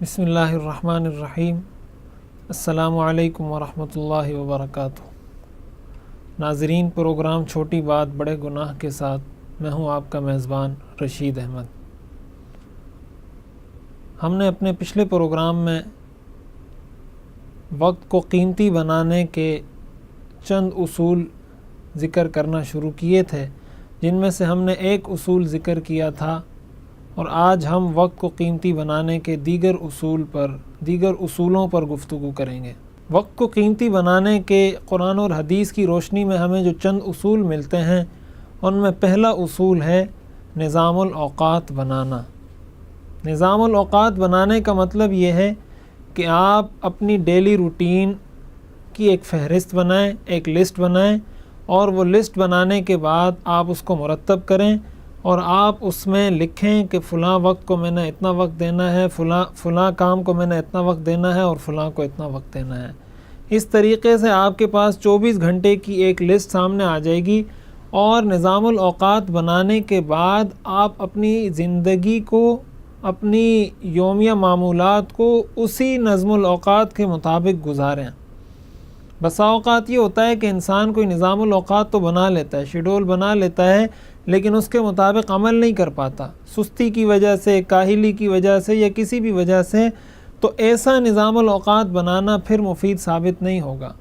بسم اللہ الرحمن الرحیم۔ السلام علیکم ورحمۃ اللہ وبرکاتہ۔ ناظرین، پروگرام چھوٹی بات بڑے گناہ کے ساتھ میں ہوں آپ کا میزبان رشید احمد۔ ہم نے اپنے پچھلے پروگرام میں وقت کو قیمتی بنانے کے چند اصول ذکر کرنا شروع کیے تھے، جن میں سے ہم نے ایک اصول ذکر کیا تھا، اور آج ہم وقت کو قیمتی بنانے کے دیگر اصولوں پر گفتگو کریں گے۔ وقت کو قیمتی بنانے کے قرآن اور حدیث کی روشنی میں ہمیں جو چند اصول ملتے ہیں، ان میں پہلا اصول ہے نظام الاوقات بنانا۔ نظام الاوقات بنانے کا مطلب یہ ہے کہ آپ اپنی ڈیلی روٹین کی ایک فہرست بنائیں، ایک لسٹ بنائیں، اور وہ لسٹ بنانے کے بعد آپ اس کو مرتب کریں، اور آپ اس میں لکھیں کہ فلاں وقت کو میں نے اتنا وقت دینا ہے، فلاں کام کو میں نے اتنا وقت دینا ہے، اور فلاں کو اتنا وقت دینا ہے۔ اس طریقے سے آپ کے پاس 24 گھنٹے کی ایک لسٹ سامنے آ جائے گی، اور نظام الاوقات بنانے کے بعد آپ اپنی زندگی کو، اپنی یومیہ معمولات کو اسی نظم الاوقات کے مطابق گزاریں۔ بسا اوقات یہ ہوتا ہے کہ انسان کوئی نظام الاوقات تو بنا لیتا ہے، شیڈول بنا لیتا ہے، لیکن اس کے مطابق عمل نہیں کر پاتا، سستی کی وجہ سے، کاہلی کی وجہ سے، یا کسی بھی وجہ سے۔ تو ایسا نظام الاوقات بنانا پھر مفید ثابت نہیں ہوگا۔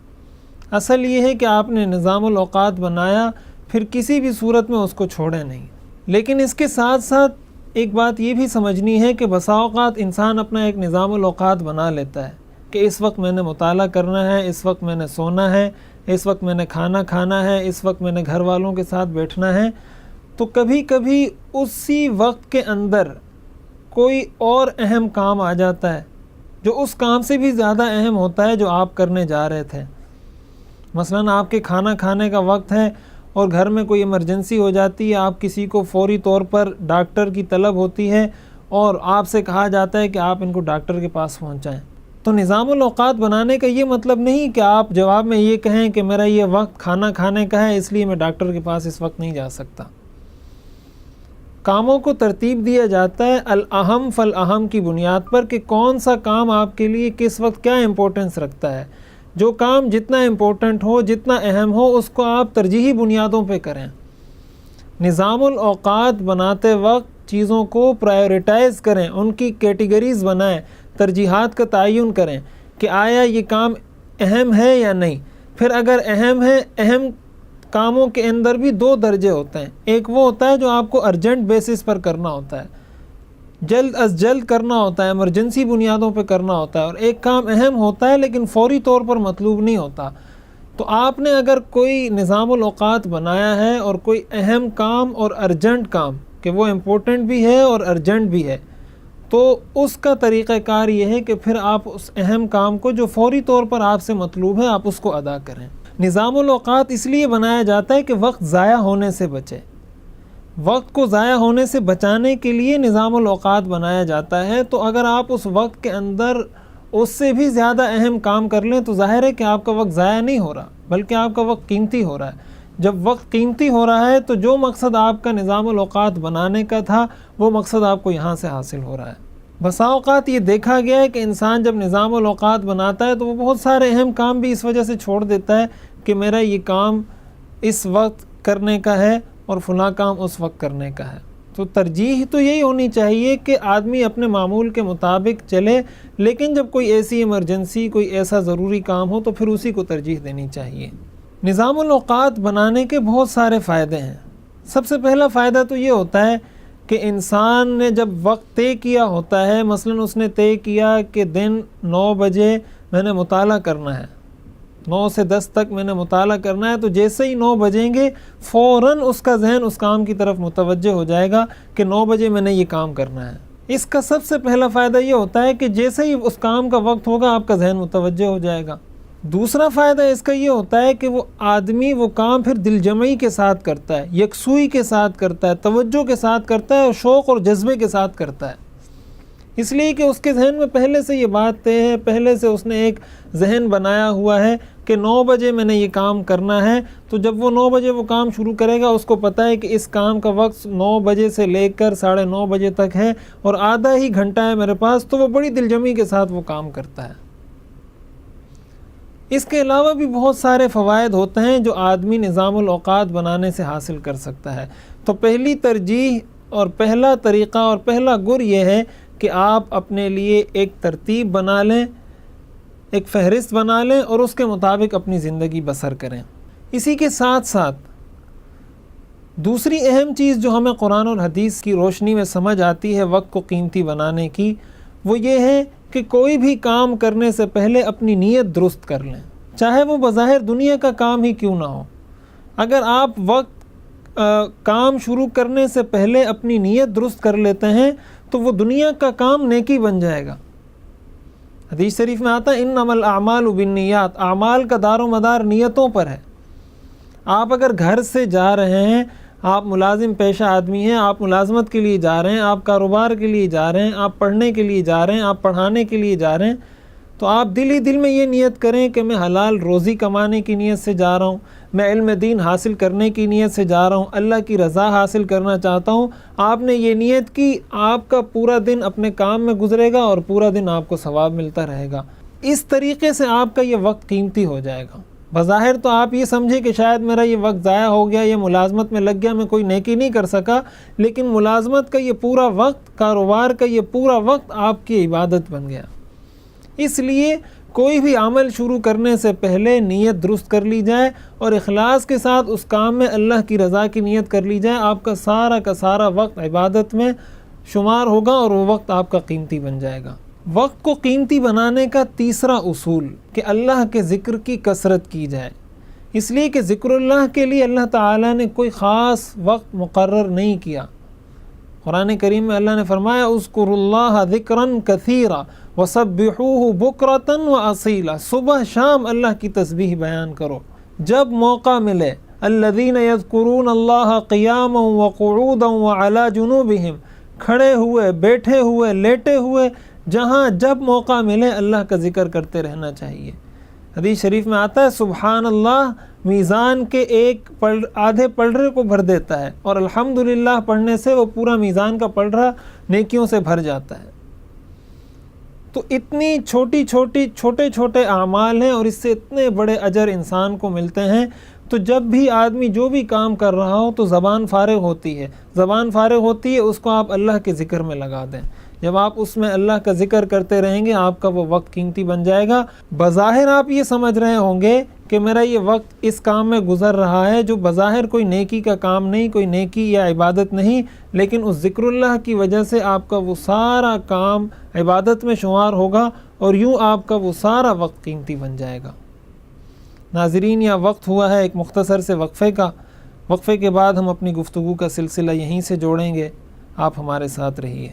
اصل یہ ہے کہ آپ نے نظام الاوقات بنایا، پھر کسی بھی صورت میں اس کو چھوڑیں نہیں۔ لیکن اس کے ساتھ ساتھ ایک بات یہ بھی سمجھنی ہے کہ بسا اوقات انسان اپنا ایک نظام الاوقات بنا لیتا ہے کہ اس وقت میں نے مطالعہ کرنا ہے، اس وقت میں نے سونا ہے، اس وقت میں نے کھانا کھانا ہے، اس وقت میں نے گھر والوں کے ساتھ بیٹھنا ہے۔ تو کبھی کبھی اسی وقت کے اندر کوئی اور اہم کام آ جاتا ہے جو اس کام سے بھی زیادہ اہم ہوتا ہے جو آپ کرنے جا رہے تھے۔ مثلاً آپ کے کھانا کھانے کا وقت ہے اور گھر میں کوئی ایمرجنسی ہو جاتی ہے، آپ کسی کو فوری طور پر ڈاکٹر کی طلب ہوتی ہے، اور آپ سے کہا جاتا ہے کہ آپ ان کو ڈاکٹر کے پاس پہنچائیں۔ تو نظام الاوقات بنانے کا یہ مطلب نہیں کہ آپ جواب میں یہ کہیں کہ میرا یہ وقت کھانا کھانے کا ہے، اس لیے میں ڈاکٹر کے پاس اس وقت نہیں جا سکتا۔ کاموں کو ترتیب دیا جاتا ہے الاہم فالاہم کی بنیاد پر کہ کون سا کام آپ کے لیے کس وقت کیا امپورٹنس رکھتا ہے۔ جو کام جتنا امپورٹنٹ ہو، جتنا اہم ہو، اس کو آپ ترجیحی بنیادوں پہ کریں۔ نظام الاوقات بناتے وقت چیزوں کو پرائیورٹائز کریں، ان کی کیٹیگریز بنائیں، ترجیحات کا تعین کریں کہ آیا یہ کام اہم ہے یا نہیں۔ پھر اگر اہم ہے، اہم کاموں کے اندر بھی دو درجے ہوتے ہیں۔ ایک وہ ہوتا ہے جو آپ کو ارجنٹ بیسس پر کرنا ہوتا ہے، جلد از جلد کرنا ہوتا ہے، ایمرجنسی بنیادوں پہ کرنا ہوتا ہے، اور ایک کام اہم ہوتا ہے لیکن فوری طور پر مطلوب نہیں ہوتا۔ تو آپ نے اگر کوئی نظام الاوقات بنایا ہے اور کوئی اہم کام اور ارجنٹ کام، کہ وہ امپورٹنٹ بھی ہے اور ارجنٹ بھی ہے، تو اس کا طریقہ کار یہ ہے کہ پھر آپ اس اہم کام کو جو فوری طور پر آپ سے مطلوب ہے، آپ اس کو ادا کریں۔ نظام الاوقات اس لیے بنایا جاتا ہے کہ وقت ضائع ہونے سے بچے۔ وقت کو ضائع ہونے سے بچانے کے لیے نظام الاوقات بنایا جاتا ہے۔ تو اگر آپ اس وقت کے اندر اس سے بھی زیادہ اہم کام کر لیں تو ظاہر ہے کہ آپ کا وقت ضائع نہیں ہو رہا، بلکہ آپ کا وقت قیمتی ہو رہا ہے۔ جب وقت قیمتی ہو رہا ہے تو جو مقصد آپ کا نظام الاوقات بنانے کا تھا، وہ مقصد آپ کو یہاں سے حاصل ہو رہا ہے۔ بسا اوقات یہ دیکھا گیا ہے کہ انسان جب نظام الاوقات بناتا ہے تو وہ بہت سارے اہم کام بھی اس وجہ سے چھوڑ دیتا ہے کہ میرا یہ کام اس وقت کرنے کا ہے اور فلاں کام اس وقت کرنے کا ہے۔ تو ترجیح تو یہی ہونی چاہیے کہ آدمی اپنے معمول کے مطابق چلے، لیکن جب کوئی ایسی ایمرجنسی، کوئی ایسا ضروری کام ہو تو پھر اسی کو ترجیح دینی چاہیے۔ نظام الاوقات بنانے کے بہت سارے فائدے ہیں۔ سب سے پہلا فائدہ تو یہ ہوتا ہے کہ انسان نے جب وقت طے کیا ہوتا ہے، مثلاً اس نے طے کیا کہ دن 9 بجے میں نے مطالعہ کرنا ہے، 9 سے 10 تک میں نے مطالعہ کرنا ہے، تو جیسے ہی 9 بجیں گے فوراً اس کا ذہن اس کام کی طرف متوجہ ہو جائے گا کہ 9 بجے میں نے یہ کام کرنا ہے۔ اس کا سب سے پہلا فائدہ یہ ہوتا ہے کہ جیسے ہی اس کام کا وقت ہوگا آپ کا ذہن متوجہ ہو جائے گا۔ دوسرا فائدہ اس کا یہ ہوتا ہے کہ وہ آدمی وہ کام پھر دل جمعی کے ساتھ کرتا ہے، یکسوئی کے ساتھ کرتا ہے، توجہ کے ساتھ کرتا ہے، اور شوق اور جذبے کے ساتھ کرتا ہے، اس لیے کہ اس کے ذہن میں پہلے سے یہ بات طے ہے، پہلے سے اس نے ایک ذہن بنایا ہوا ہے کہ 9 بجے میں نے یہ کام کرنا ہے، تو جب وہ 9 بجے وہ کام شروع کرے گا اس کو پتہ ہے کہ اس کام کا وقت 9 بجے سے لے کر 9:30 بجے تک ہے اور آدھا ہی گھنٹہ ہے میرے پاس، تو وہ بڑی دلجمی کے ساتھ وہ کام کرتا ہے۔ اس کے علاوہ بھی بہت سارے فوائد ہوتے ہیں جو آدمی نظام الاوقات بنانے سے حاصل کر سکتا ہے۔ تو پہلی ترجیح اور پہلا طریقہ اور پہلا گر یہ ہے کہ آپ اپنے لیے ایک ترتیب بنا لیں، ایک فہرست بنا لیں اور اس کے مطابق اپنی زندگی بسر کریں۔ اسی کے ساتھ ساتھ دوسری اہم چیز جو ہمیں قرآن اور حدیث کی روشنی میں سمجھ آتی ہے وقت کو قیمتی بنانے کی، وہ یہ ہے کہ کوئی بھی کام کرنے سے پہلے اپنی نیت درست کر لیں، چاہے وہ بظاہر دنیا کا کام ہی کیوں نہ ہو۔ اگر آپ کام شروع کرنے سے پہلے اپنی نیت درست کر لیتے ہیں تو وہ دنیا کا کام نیکی بن جائے گا۔ حدیث شریف میں آتا ہے انما الاعمال بالنیات، اعمال کا دار و مدار نیتوں پر ہے۔ آپ اگر گھر سے جا رہے ہیں، آپ ملازم پیشہ آدمی ہیں، آپ ملازمت کے لیے جا رہے ہیں، آپ کاروبار کے لیے جا رہے ہیں، آپ پڑھنے کے لیے جا رہے ہیں، آپ پڑھانے کے لیے جا رہے ہیں، تو آپ دل ہی دل میں یہ نیت کریں کہ میں حلال روزی کمانے کی نیت سے جا رہا ہوں، میں علم دین حاصل کرنے کی نیت سے جا رہا ہوں، اللہ کی رضا حاصل کرنا چاہتا ہوں۔ آپ نے یہ نیت کی، آپ کا پورا دن اپنے کام میں گزرے گا اور پورا دن آپ کو ثواب ملتا رہے گا۔ اس طریقے سے آپ کا یہ وقت قیمتی ہو جائے گا۔ بظاہر تو آپ یہ سمجھے کہ شاید میرا یہ وقت ضائع ہو گیا، یہ ملازمت میں لگ گیا، میں کوئی نیکی نہیں کر سکا، لیکن ملازمت کا یہ پورا وقت، کاروبار کا یہ پورا وقت آپ کی عبادت بن گیا۔ اس لیے کوئی بھی عمل شروع کرنے سے پہلے نیت درست کر لی جائے اور اخلاص کے ساتھ اس کام میں اللہ کی رضا کی نیت کر لی جائے، آپ کا سارا وقت عبادت میں شمار ہوگا اور وہ وقت آپ کا قیمتی بن جائے گا۔ وقت کو قیمتی بنانے کا تیسرا اصول کہ اللہ کے ذکر کی کثرت کی جائے، اس لیے کہ ذکر اللہ کے لیے اللہ تعالیٰ نے کوئی خاص وقت مقرر نہیں کیا۔ قرآن کریم میں اللہ نے فرمایا اذکروا اللہ ذکرا کثیرا وسبحوہ بکرۃ واصیلا، صبح شام اللہ کی تسبیح بیان کرو جب موقع ملے۔ الذین یذکرون اللہ قیاما وقعودا وعلی جنوبہم، کھڑے ہوئے، بیٹھے ہوئے، لیٹے ہوئے، جہاں جب موقع ملے اللہ کا ذکر کرتے رہنا چاہیے۔ حدیث شریف میں آتا ہے سبحان اللہ میزان کے آدھے پلڑے کو بھر دیتا ہے اور الحمدللہ پڑھنے سے وہ پورا میزان کا پلڑا نیکیوں سے بھر جاتا ہے۔ تو اتنی چھوٹے چھوٹے اعمال ہیں اور اس سے اتنے بڑے اجر انسان کو ملتے ہیں۔ تو جب بھی آدمی جو بھی کام کر رہا ہو تو زبان فارغ ہوتی ہے، اس کو آپ اللہ کے ذکر میں لگا دیں۔ جب آپ اس میں اللہ کا ذکر کرتے رہیں گے آپ کا وہ وقت قیمتی بن جائے گا۔ بظاہر آپ یہ سمجھ رہے ہوں گے کہ میرا یہ وقت اس کام میں گزر رہا ہے جو بظاہر کوئی نیکی کا کام نہیں، کوئی نیکی یا عبادت نہیں، لیکن اس ذکر اللہ کی وجہ سے آپ کا وہ سارا کام عبادت میں شمار ہوگا اور یوں آپ کا وہ سارا وقت قیمتی بن جائے گا۔ ناظرین، یہ وقت ہوا ہے ایک مختصر سے وقفے کا۔ وقفے کے بعد ہم اپنی گفتگو کا سلسلہ یہیں سے جوڑیں گے۔ آپ ہمارے ساتھ رہیے۔